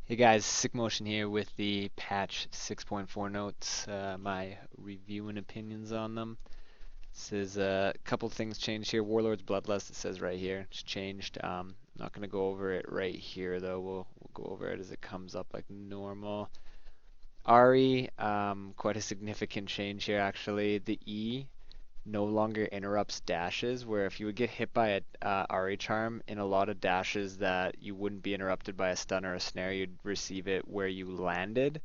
Hey guys, SickMotion here with the patch 6.4 notes, my review and opinions on them. This is a couple things changed here. Warlord's Bloodlust, it says right here, it's changed. I'm not going to go over it right here though, we'll go over it as it comes up like normal. Ari, quite a significant change here actually. The E no longer interrupts dashes, where if you would get hit by a RA charm in a lot of dashes that you wouldn't be interrupted by a stun or a snare, you'd receive it where you landed.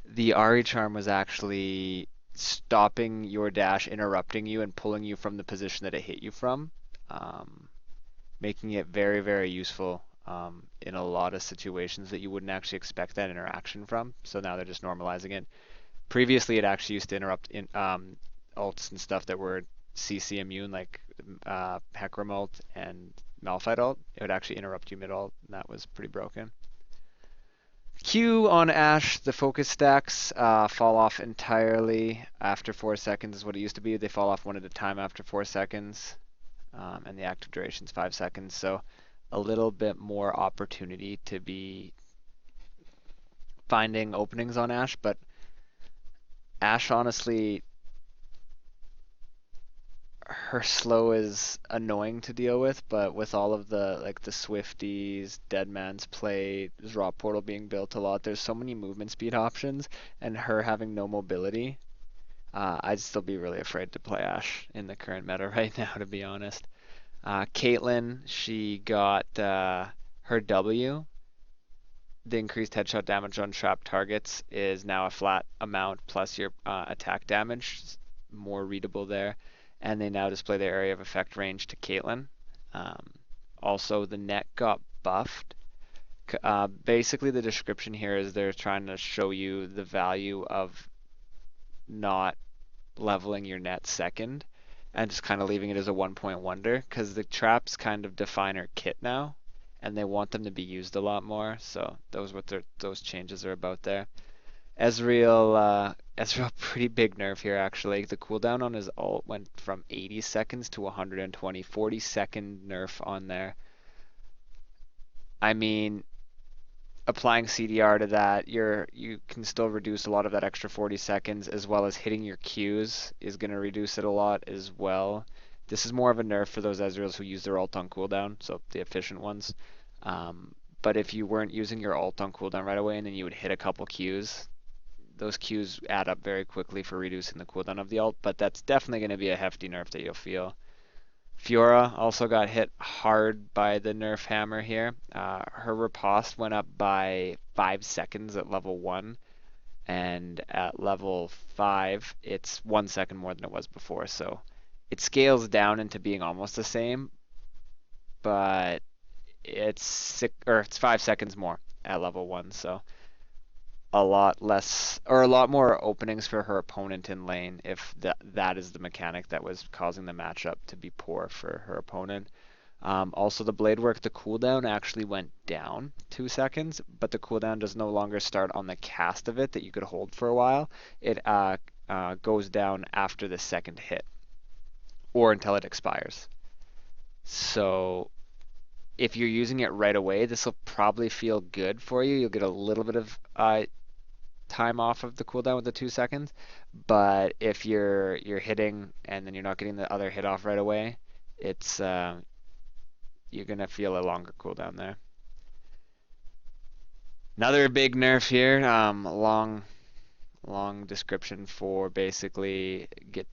The RA charm was actually stopping your dash, interrupting you, and pulling you from the position that it hit you from, um, making it very, very useful in a lot of situations that you wouldn't actually expect that interaction from. So now they're just normalizing it. Previously, it actually used to interrupt in ults and stuff that were CC immune, like Hecarim ult and Malphite ult. It would actually interrupt you mid ult, and that was pretty broken. Q on Ashe, the focus stacks fall off entirely after 4 seconds is what it used to be. They fall off one at a time after 4 seconds, and the active duration is 5 seconds. So a little bit more opportunity to be finding openings on Ashe, but Ashe honestly, her slow is annoying to deal with, but with all of the like the Swifties, Dead Man's Play, Raw Portal being built a lot, there's so many movement speed options, and her having no mobility, I'd still be really afraid to play Ashe in the current meta right now, to be honest. Caitlyn, she got her W. The increased headshot damage on trapped targets is now a flat amount plus your attack damage, more readable there. And they now display their area of effect range to Caitlyn. Um, Also, the net got buffed. Basically, the description here is they're trying to show you the value of not leveling your net second and just kind of leaving it as a 1-point wonder, because the traps kind of define our kit now, and they want them to be used a lot more. So those changes are about there. Ezreal, pretty big nerf here actually. The cooldown on his ult went from 80 seconds to 120, 40-second nerf on there. I mean, applying CDR to that, you can still reduce a lot of that extra 40 seconds, as well as hitting your Qs is going to reduce it a lot as well. This is more of a nerf for those Ezreals who use their ult on cooldown, so the efficient ones. But if you weren't using your ult on cooldown right away and then you would hit a couple Qs, those Qs add up very quickly for reducing the cooldown of the ult, but that's definitely going to be a hefty nerf that you'll feel. Fiora also got hit hard by the nerf hammer here. Her riposte went up by 5 seconds at level 1, and at level 5 it's 1 second more than it was before, so it scales down into being almost the same, but it's 5 seconds more at level 1, so a lot less, or a lot more openings for her opponent in lane if that is the mechanic that was causing the matchup to be poor for her opponent. Also, the blade work, the cooldown actually went down 2 seconds, but the cooldown does no longer start on the cast of it that you could hold for a while. It goes down after the second hit, or until it expires. So if you're using it right away, this will probably feel good for you. You'll get a little bit of time off of the cooldown with the 2 seconds, but if you're hitting and then you're not getting the other hit off right away, it's you're gonna feel a longer cooldown there. Another big nerf here, long description for basically get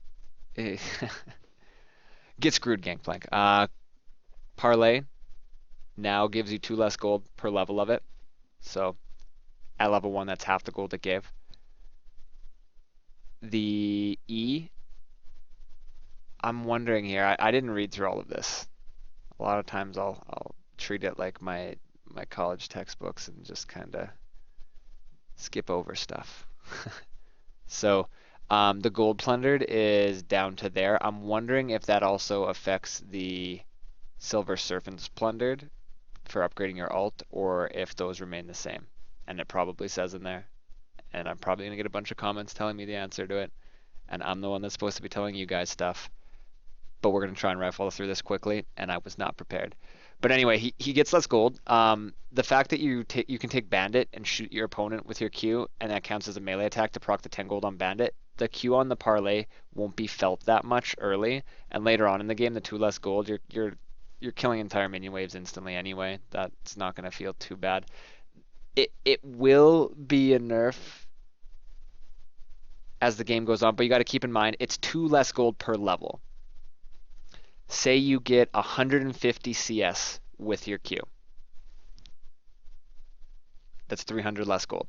get screwed Gangplank. Parlay now gives you 2 less gold per level of it, so at level 1 that's half the gold it gave. The E, I'm wondering here, I didn't read through all of this. A lot of times I'll treat it like my college textbooks and just kind of skip over stuff. So the gold plundered is down to there. I'm wondering if that also affects the silver serpents plundered for upgrading your ult, or if those remain the same. And it probably says in there. And I'm probably going to get a bunch of comments telling me the answer to it. And I'm the one that's supposed to be telling you guys stuff. But we're going to try and rifle through this quickly, and I was not prepared. But anyway, he gets less gold. The fact that you can take Bandit and shoot your opponent with your Q, and that counts as a melee attack to proc the 10 gold on Bandit. The Q on the parlay won't be felt that much early, and later on in the game, the 2 less gold, you're killing entire minion waves instantly anyway. That's not gonna feel too bad. It will be a nerf as the game goes on, but you got to keep in mind it's 2 less gold per level. Say you get 150 CS with your Q. That's 300 less gold.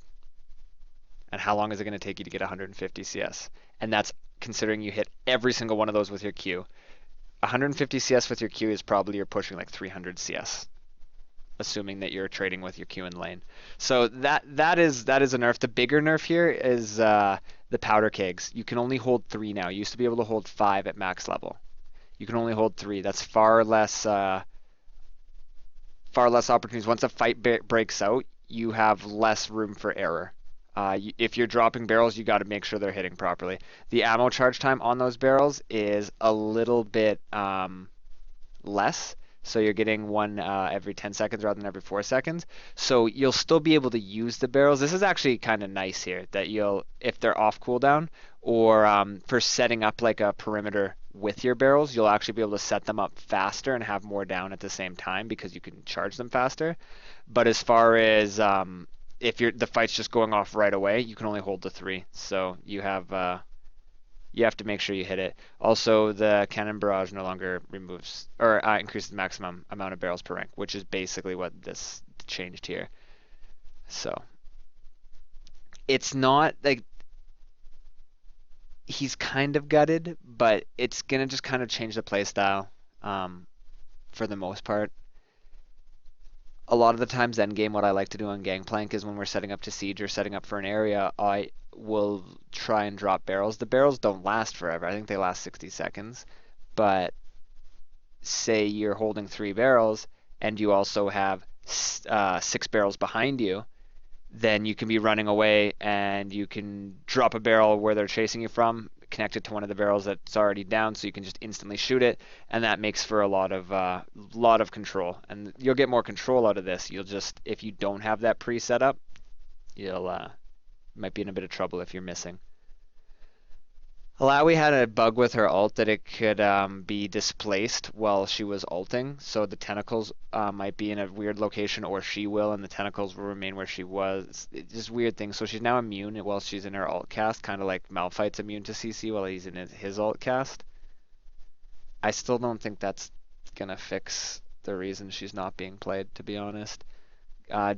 And how long is it going to take you to get 150 CS? And that's considering you hit every single one of those with your Q. 150 CS with your Q is probably you're pushing like 300 CS, assuming that you're trading with your Q in lane. So that is a nerf. The bigger nerf here is the powder kegs. You can only hold 3 now. You used to be able to hold 5 at max level. You can only hold 3. That's far less opportunities. Once a fight breaks out, you have less room for error. If you're dropping barrels, you got to make sure they're hitting properly. The ammo charge time on those barrels is a little bit less. So you're getting one every 10 seconds rather than every 4 seconds. So you'll still be able to use the barrels. This is actually kind of nice here that if they're off cooldown or for setting up like a perimeter with your barrels, you'll actually be able to set them up faster and have more down at the same time because you can charge them faster. But as far as if the fight's just going off right away, you can only hold the 3. So you have to make sure you hit it. Also, the cannon barrage no longer removes or increases the maximum amount of barrels per rank, which is basically what this changed here. So it's not like he's kind of gutted, but it's gonna just kind of change the play style for the most part. A lot of the times endgame, what I like to do on Gangplank is when we're setting up to siege or setting up for an area, I will try and drop barrels. The barrels don't last forever. I think they last 60 seconds. But say you're holding 3 barrels and you also have 6 barrels behind you, then you can be running away and you can drop a barrel where they're chasing you from, connect it to one of the barrels that's already down, so you can just instantly shoot it, and that makes for a lot of control. And you'll get more control out of this. You'll just, if you don't have that pre-set up, you'll might be in a bit of trouble if you're missing. Alawi had a bug with her ult that it could be displaced while she was ulting, so the tentacles might be in a weird location, or she will, and the tentacles will remain where she was. It's just weird things. So she's now immune while she's in her ult cast, kind of like Malphite's immune to CC while he's in his ult cast. I still don't think that's gonna fix the reason she's not being played, to be honest.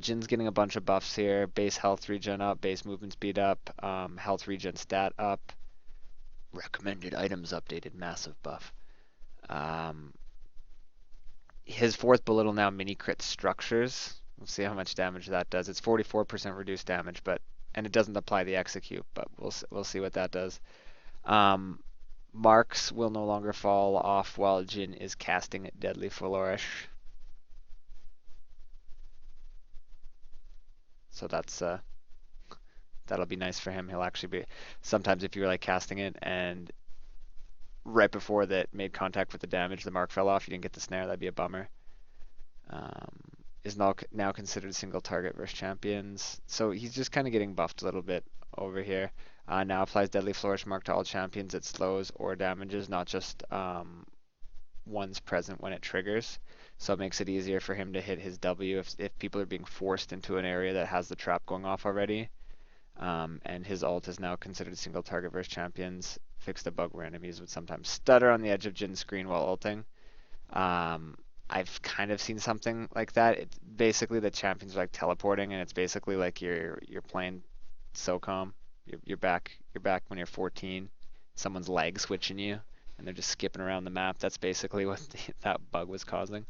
Jin's getting a bunch of buffs here. Base health regen up, base movement speed up, health regen stat up. Recommended items updated, massive buff. His 4th bullet will now mini crit structures. We'll see how much damage that does. It's 44% reduced damage, and it doesn't apply the execute, but we'll see what that does. Marks will no longer fall off while Jin is casting Deadly Flourish. So that'll be nice for him. He'll actually be, sometimes if you're like casting it and right before that made contact with the damage, the mark fell off, you didn't get the snare, that'd be a bummer. Is now considered single target versus champions. So he's just kind of getting buffed a little bit over here. Now applies Deadly Flourish mark to all champions. It slows or damages, not just ones present when it triggers. So it makes it easier for him to hit his W if people are being forced into an area that has the trap going off already. And his ult is now considered single target versus champions. Fixed a bug where enemies would sometimes stutter on the edge of Jin's screen while ulting. I've kind of seen something like that. It's basically the champions are like teleporting, and it's basically like you're playing SOCOM. You're back when you're 14. Someone's lag switching you, and they're just skipping around the map. That's basically what that bug was causing.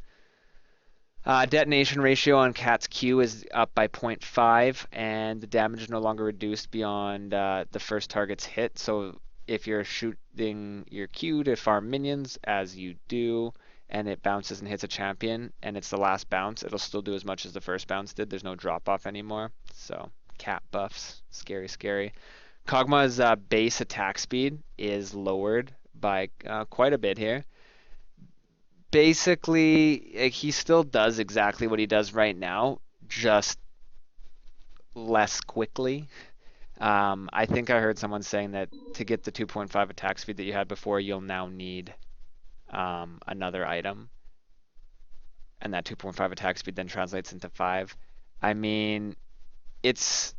Detonation ratio on Cat's Q is up by 0.5, and the damage is no longer reduced beyond the first target's hit. So if you're shooting your Q to farm minions, as you do, and it bounces and hits a champion, and it's the last bounce, it'll still do as much as the first bounce did. There's no drop off anymore. So Cat buffs, scary, scary. Kog'Maw's base attack speed is lowered by quite a bit here. Basically, he still does exactly what he does right now, just less quickly. I think I heard someone saying that to get the 2.5 attack speed that you had before, you'll now need another item, and that 2.5 attack speed then translates into 5. I mean, it's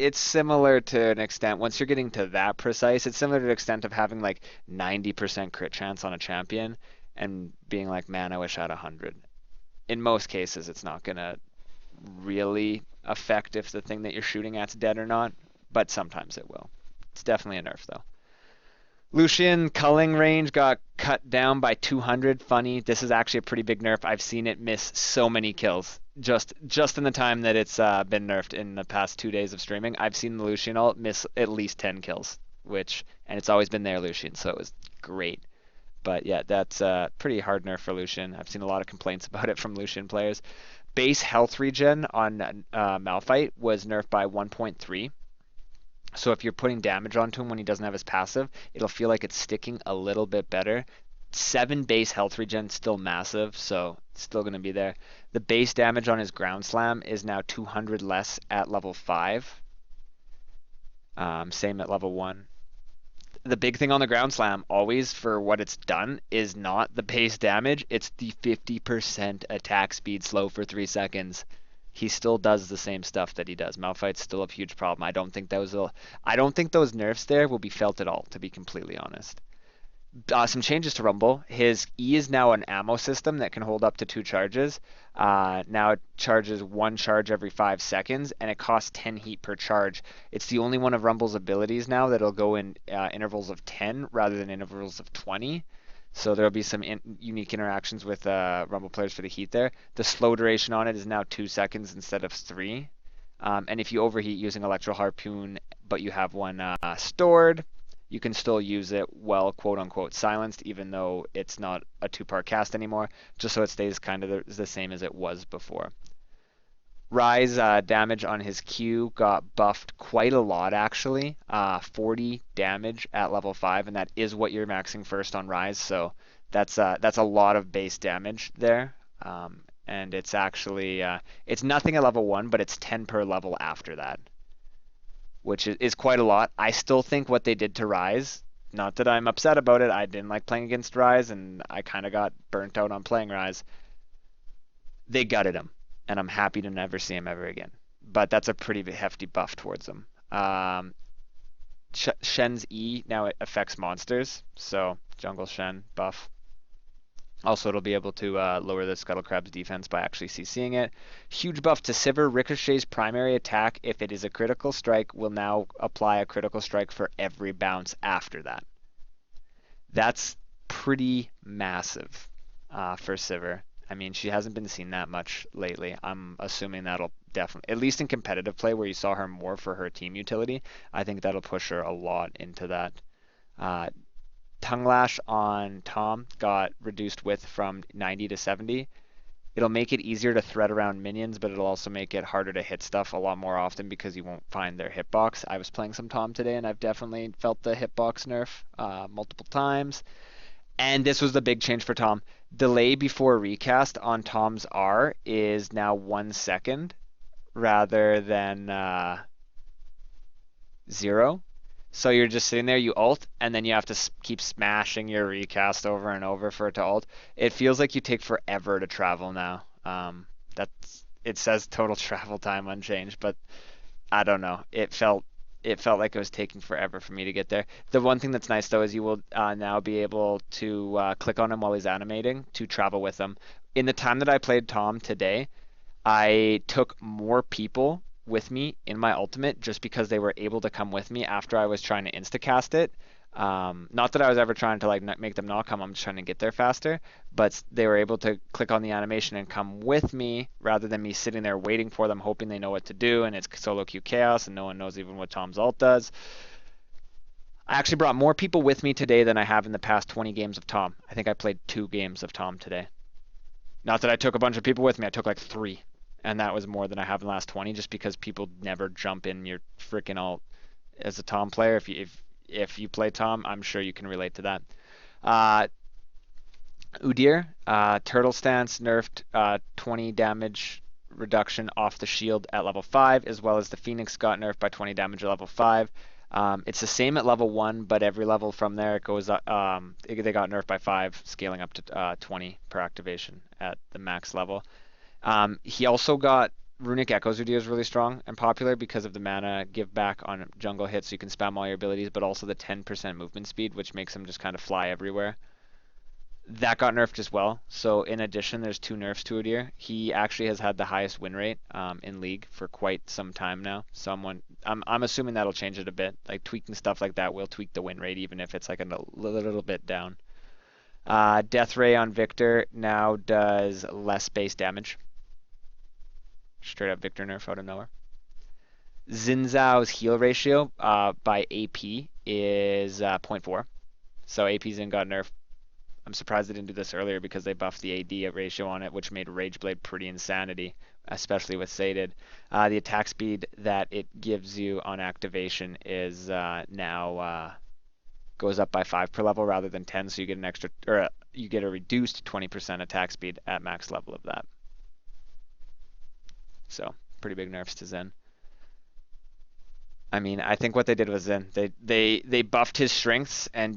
it's similar to an extent. Once you're getting to that precise, it's similar to the extent of having like 90% crit chance on a champion and being like, man, I wish I had 100. In most cases, it's not gonna really affect if the thing that you're shooting at's dead or not, but sometimes it will. It's definitely a nerf though. Lucian culling range got cut down by 200. Funny, this is actually a pretty big nerf. I've seen it miss so many kills just in the time that it's been nerfed in the past 2 days of streaming. I've seen the Lucian ult miss at least 10 kills, and it's always been there Lucian, so it was great. But yeah, that's a pretty hard nerf for Lucian. I've seen a lot of complaints about it from Lucian players. Base health regen on Malphite was nerfed by 1.3. So if you're putting damage onto him when he doesn't have his passive, it'll feel like it's sticking a little bit better. 7 base health regen, still massive, so it's still going to be there. The base damage on his ground slam is now 200 less at level 5. Same at level 1. The big thing on the ground slam, always for what it's done, is not the base damage, it's the 50% attack speed slow for 3 seconds. He still does the same stuff that he does. Malphite's still a huge problem. I don't think those nerfs there will be felt at all, to be completely honest. Some changes to Rumble. His E is now an ammo system that can hold up to 2 charges. Now it charges 1 charge every 5 seconds, and it costs 10 heat per charge. It's the only one of Rumble's abilities now that'll go in intervals of 10 rather than intervals of 20. So there'll be some unique interactions with Rumble players for the heat there. The slow duration on it is now 2 seconds instead of 3. And if you overheat using Electro Harpoon, but you have one stored, you can still use it well, quote unquote, silenced, even though it's not a 2-part cast anymore, just so it stays kind of the same as it was before. Rise damage on his Q got buffed quite a lot, actually. 40 damage at level 5, and that is what you're maxing first on Rise, so that's a lot of base damage there. And it's actually, it's nothing at level 1, but it's 10 per level after that, which is quite a lot. I still think what they did to Rise, not that I'm upset about it, I didn't like playing against Rise, and I kind of got burnt out on playing Rise. They gutted him, and I'm happy to never see him ever again. But that's a pretty hefty buff towards him. Shen's E now it affects monsters, so Jungle Shen buff. Also, it'll be able to lower the Scuttle Crab's defense by actually CCing it. Huge buff to Sivir. Ricochet's primary attack, if it is a critical strike, will now apply a critical strike for every bounce after that. That's pretty massive for Sivir. I mean, she hasn't been seen that much lately. I'm assuming that'll definitely, at least in competitive play where you saw her more for her team utility, I think that'll push her a lot into that. Tongue Lash on Tom got reduced width from 90 to 70. It'll make it easier to thread around minions, but it'll also make it harder to hit stuff a lot more often because you won't find their hitbox. I was playing some Tom today, and I've definitely felt the hitbox nerf multiple times. And this was the big change for Tom. Delay before recast on Tom's R is now 1 second rather than 0. So you're just sitting there, you ult, and then you have to keep smashing your recast over and over for it to ult. It feels like you take forever to travel now. It says total travel time unchanged, but I don't know. It felt like it was taking forever for me to get there. The one thing that's nice though is you will now be able to click on him while he's animating to travel with him. In the time that I played Tom today, I took more people with me in my ultimate just because they were able to come with me after I was trying to instacast it. Not that I was ever trying to like make them not come, I'm just trying to get there faster, but they were able to click on the animation and come with me rather than me sitting there waiting for them hoping they know what to do, and it's solo queue chaos and no one knows even what Tom's ult does. I actually brought more people with me today than I have in the past 20 games of Tom. I think I played 2 games of Tom today. Not that I took a bunch of people with me, I took like 3. And that was more than I have in the last 20 just because people never jump in your freaking ult as a Tom player. If you play Tom, I'm sure you can relate to that. Udyr, Turtle Stance nerfed 20 damage reduction off the shield at level 5, as well as the Phoenix got nerfed by 20 damage at level 5. It's the same at level 1, but every level from there it goes up. They got nerfed by 5, scaling up to 20 per activation at the max level. He also got Runic Echo's Udyr is really strong and popular because of the mana give back on jungle hits, so you can spam all your abilities, but also the 10% movement speed, which makes him just kind of fly everywhere. That got nerfed as well. So in addition, there's 2 nerfs to Udyr. He actually has had the highest win rate in league for quite some time now. I'm assuming that'll change it a bit. Like tweaking stuff like that will tweak the win rate, even if it's like a little bit down. Death Ray on Victor now does less base damage. Straight up Victor nerf out of nowhere. Xin Zhao's heal ratio by AP is 0.4. So AP Xin got nerfed. I'm surprised they didn't do this earlier because they buffed the AD ratio on it, which made Rageblade pretty insanity, especially with Sated. The attack speed that it gives you on activation is now goes up by 5 per level rather than 10, so you get an extra, or you get a reduced 20% attack speed at max level of that. So pretty big nerfs to Zen. I mean, I think what they did was Zen. They buffed his strengths and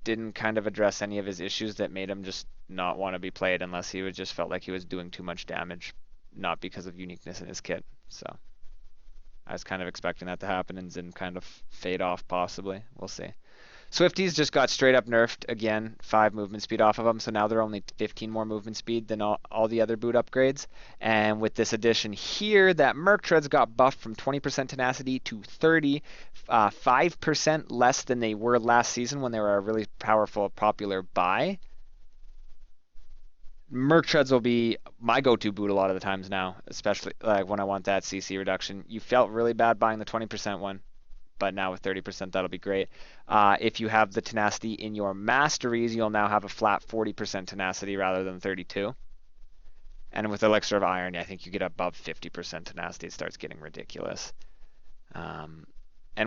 didn't kind of address any of his issues that made him just not want to be played unless he just felt like he was doing too much damage, not because of uniqueness in his kit. So I was kind of expecting that to happen and Zin kind of fade off possibly. We'll see. Swifties just got straight up nerfed again, 5 movement speed off of them, so now they're only 15 more movement speed than all the other boot upgrades. And with this addition here, that Merc Treads got buffed from 20% tenacity to 30, 5% less than they were last season when they were a really powerful, popular buy. Merc Treads will be my go-to boot a lot of the times now, especially like when I want that CC reduction. You felt really bad buying the 20% one, but now with 30%, that'll be great. If you have the tenacity in your masteries, you'll now have a flat 40% tenacity rather than 32. And with Elixir of Iron, I think you get above 50% tenacity. It starts getting ridiculous. And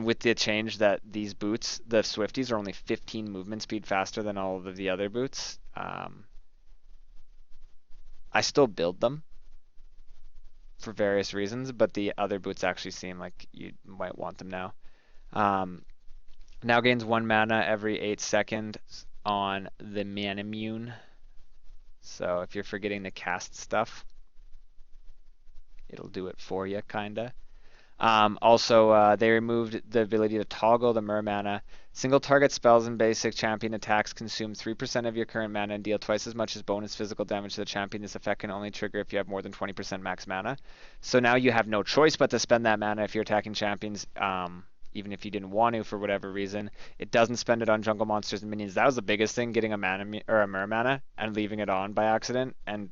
with the change that these boots, the Swifties, are only 15 movement speed faster than all of the other boots, I still build them for various reasons, but the other boots actually seem like you might want them now. Now gains 1 mana every 8 seconds on the Manamune. So if you're forgetting to cast stuff, it'll do it for you, kinda. Also, they removed the ability to toggle the Mer mana. Single target spells and basic champion attacks consume 3% of your current mana and deal twice as much as bonus physical damage to the champion. This effect can only trigger if you have more than 20% max mana. So now you have no choice but to spend that mana if you're attacking champions, even if you didn't want to for whatever reason. It doesn't spend it on jungle monsters and minions. That was the biggest thing, getting a mana or a Mer mana and leaving it on by accident and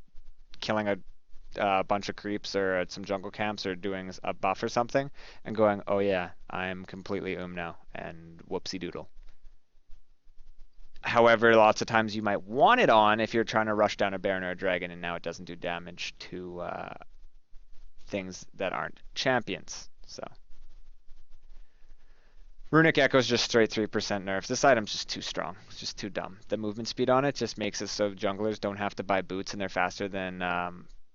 killing a bunch of creeps or some jungle camps or doing a buff or something and going, oh yeah, I'm completely now and whoopsie doodle. However, lots of times you might want it on if you're trying to rush down a Baron or a Dragon and now it doesn't do damage to things that aren't champions. So Runic Echo is just straight 3% nerfs. This item's just too strong. It's just too dumb. The movement speed on it just makes it so junglers don't have to buy boots and they're faster than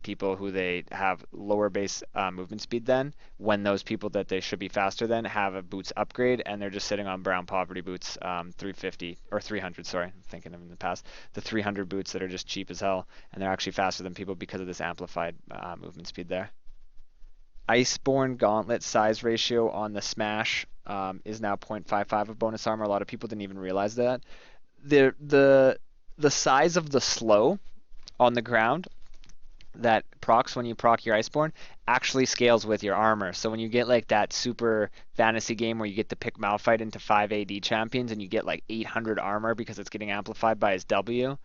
people who they have lower base movement speed than, when those people that they should be faster than have a boots upgrade and they're just sitting on brown poverty boots, 350 or 300, sorry, I'm thinking of in the past, the 300 boots that are just cheap as hell and they're actually faster than people because of this amplified movement speed there. Iceborne Gauntlet size ratio on the Smash is now 0.55 of bonus armor. A lot of people didn't even realize that. The size of the slow on the ground that procs when you proc your Iceborne actually scales with your armor. So when you get like that super fantasy game where you get to pick Malphite into 5 AD champions and you get like 800 armor because it's getting amplified by his W,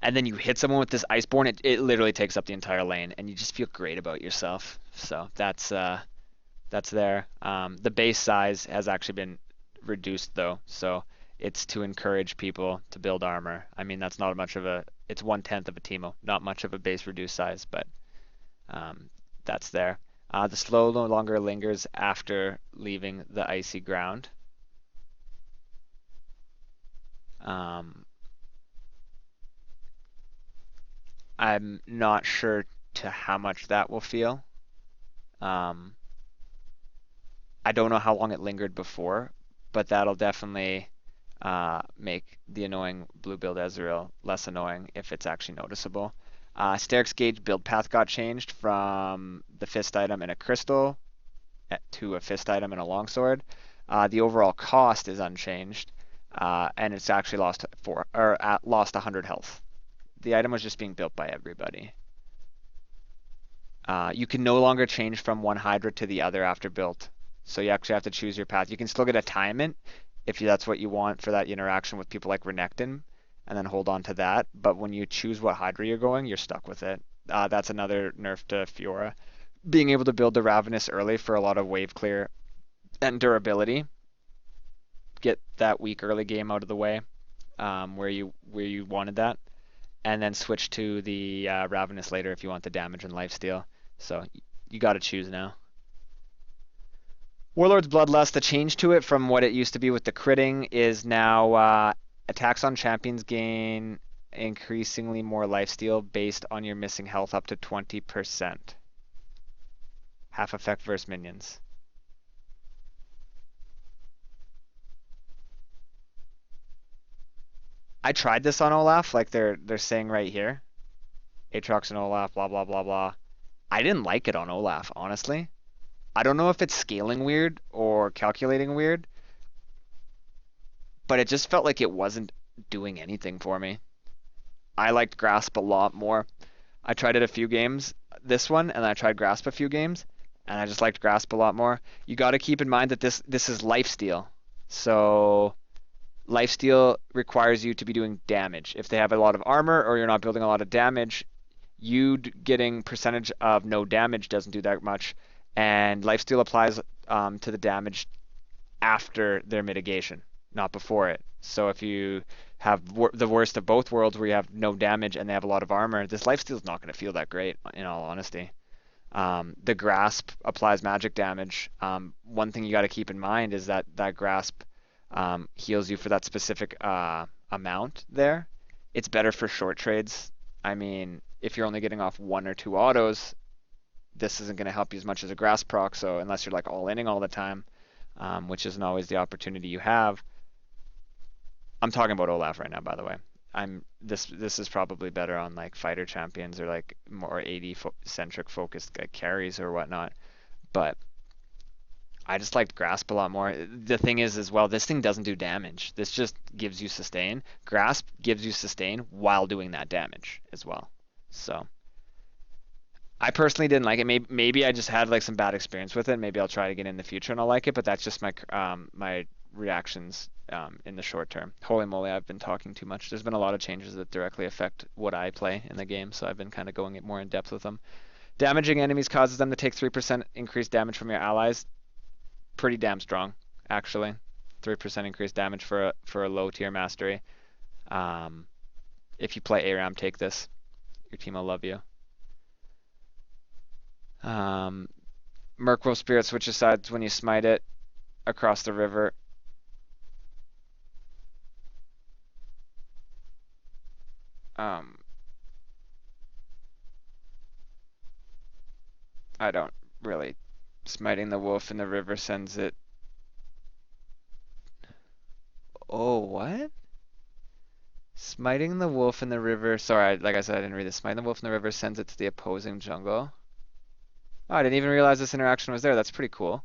and then you hit someone with this Iceborne, it literally takes up the entire lane and you just feel great about yourself. So that's there. The base size has actually been reduced though, so it's to encourage people to build armor. I mean, that's not much of a, it's 1/10 of a Teemo, not much of a base reduced size, but that's there. The slow no longer lingers after leaving the icy ground. I'm not sure to how much that will feel. Um, I don't know how long it lingered before, but that'll definitely make the annoying blue build Ezreal less annoying if it's actually noticeable. Steric's Gauge build path got changed from the fist item and a crystal to a fist item and a longsword. The overall cost is unchanged, and it's actually lost 100 health. The item was just being built by everybody. You can no longer change from one Hydra to the other after build. So you actually have to choose your path. You can still get attainment if that's what you want for that interaction with people like Renekton, and then hold on to that. But when you choose what Hydra you're going, you're stuck with it. That's another nerf to Fiora. Being able to build the Ravenous early for a lot of wave clear and durability. Get that weak early game out of the way, where you wanted that, and then switch to the Ravenous later if you want the damage and lifesteal. So you got to choose now. Warlord's Bloodlust, the change to it from what it used to be with the critting is now attacks on champions gain increasingly more lifesteal based on your missing health up to 20%. Half effect versus minions. I tried this on Olaf, like they're saying right here. Aatrox and Olaf, blah blah blah blah. I didn't like it on Olaf, honestly. I don't know if it's scaling weird or calculating weird, but it just felt like it wasn't doing anything for me. I liked Grasp a lot more. I tried it a few games, this one, and I tried Grasp a few games, and I just liked Grasp a lot more. You got to keep in mind that this is lifesteal. So lifesteal requires you to be doing damage. If they have a lot of armor or you're not building a lot of damage, you getting percentage of no damage doesn't do that much, and lifesteal applies to the damage after their mitigation, not before it. So if you have the worst of both worlds where you have no damage and they have a lot of armor, this lifesteal is not going to feel that great, in all honesty. The grasp applies magic damage. One thing you got to keep in mind is that grasp heals you for that specific amount there. It's better for short trades. I mean, if you're only getting off one or two autos, this isn't going to help you as much as a grasp proc. So unless you're like all inning all the time, which isn't always the opportunity you have. I'm talking about Olaf right now, by the way. This is probably better on like fighter champions or like more AD centric focused like carries or whatnot. But I just liked Grasp a lot more. The thing is as well, this thing doesn't do damage. This just gives you sustain. Grasp gives you sustain while doing that damage as well. So I personally didn't like it. Maybe I just had like some bad experience with it. Maybe I'll try it again in the future and I'll like it. But that's just my reactions in the short term. Holy moly, I've been talking too much. There's been a lot of changes that directly affect what I play in the game, so I've been kind of going more in depth with them. Damaging enemies causes them to take 3% increased damage from your allies. Pretty damn strong, actually. 3% increased damage for a low tier mastery. If you play ARAM, take this. Your team will love you. Merkwolf Spirit switches sides when you smite it across the river. I don't really. Smiting the wolf in the river sends it. Oh, what? Smiting the wolf in the river. Sorry, like I said, I didn't read this. Smiting the wolf in the river sends it to the opposing jungle. Oh, I didn't even realize this interaction was there. That's pretty cool.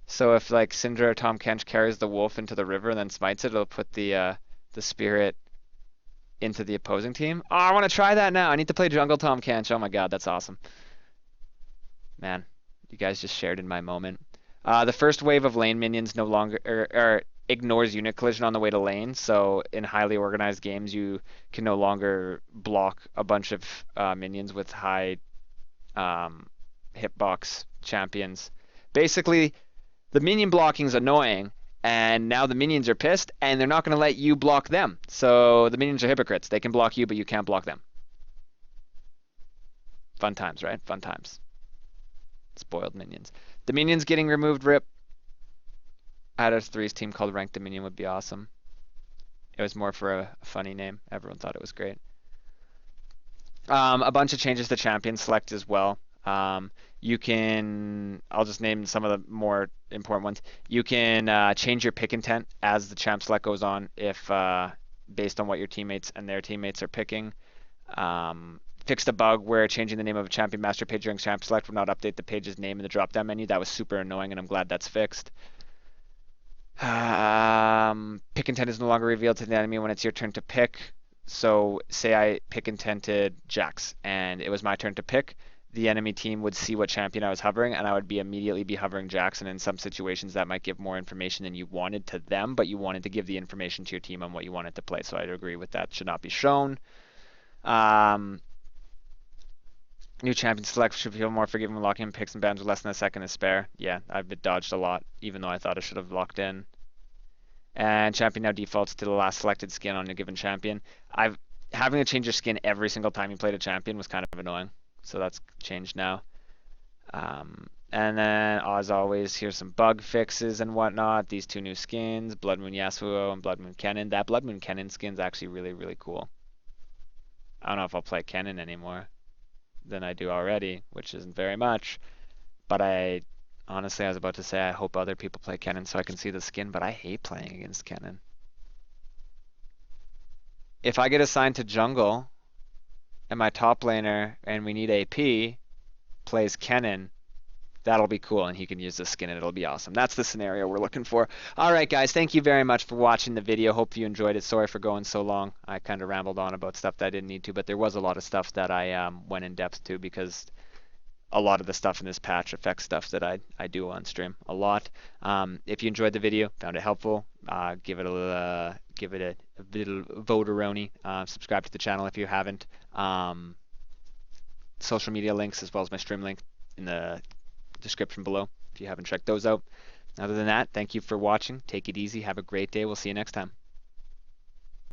So if like Syndra or Tom Kench carries the wolf into the river and then smites it, it'll put the spirit into the opposing team. Oh, I want to try that now. I need to play jungle Tom Kench. Oh my god, that's awesome. Man, you guys just shared in my moment. The first wave of lane minions no longer or ignores unit collision on the way to lane. So in highly organized games, you can no longer block a bunch of minions with high hitbox champions. Basically, the minion blocking is annoying, and now the minions are pissed, and they're not going to let you block them. So the minions are hypocrites. They can block you, but you can't block them. Fun times, right? Fun times. Spoiled minions. The minions getting removed, rip. I had a threes team called Ranked Dominion would be awesome. It was more for a funny name. Everyone thought it was great. A bunch of changes to champion select as well. You can, I'll just name some of the more important ones. You can change your pick intent as the champ select goes on if based on what your teammates and their teammates are picking. Fixed a bug where changing the name of a champion master page during champ select would not update the page's name in the drop down menu. That was super annoying, and I'm glad that's fixed. Pick intent is no longer revealed to the enemy when it's your turn to pick. So say I pick intented Jax and it was my turn to pick, the enemy team would see what champion I was hovering and I would immediately be hovering Jax, and in some situations that might give more information than you wanted to them, but you wanted to give the information to your team on what you wanted to play. So I'd agree with that. Should not be shown. Um, New champion select should feel more forgiving when locking in picks and bans with less than a second to spare. Yeah, I've been dodged a lot, even though I thought I should have locked in. And champion now defaults to the last selected skin on a given champion. Having to change your skin every single time you played a champion was kind of annoying, so that's changed now. And then, as always, here's some bug fixes and whatnot. These two new skins, Blood Moon Yasuo and Blood Moon Kennen. That Blood Moon Kennen skin's actually really, really cool. I don't know if I'll play Kennen anymore than I do already, which isn't very much. But honestly, I was about to say I hope other people play Kennen so I can see the skin, but I hate playing against Kennen. If I get assigned to jungle and my top laner and we need AP plays Kennen, that'll be cool, and he can use the skin and it'll be awesome. That's the scenario we're looking for. All right, guys, thank you very much for watching the video. Hope you enjoyed it. Sorry for going so long. I kind of rambled on about stuff that I didn't need to, but there was a lot of stuff that I went in depth to because a lot of the stuff in this patch affects stuff that I do on stream a lot. If you enjoyed the video, found it helpful, give it a little vote-a-roni. Subscribe to the channel if you haven't. Social media links as well as my stream link in the description below if you haven't checked those out. Other than that, thank you for watching. Take it easy. Have a great day. We'll see you next time.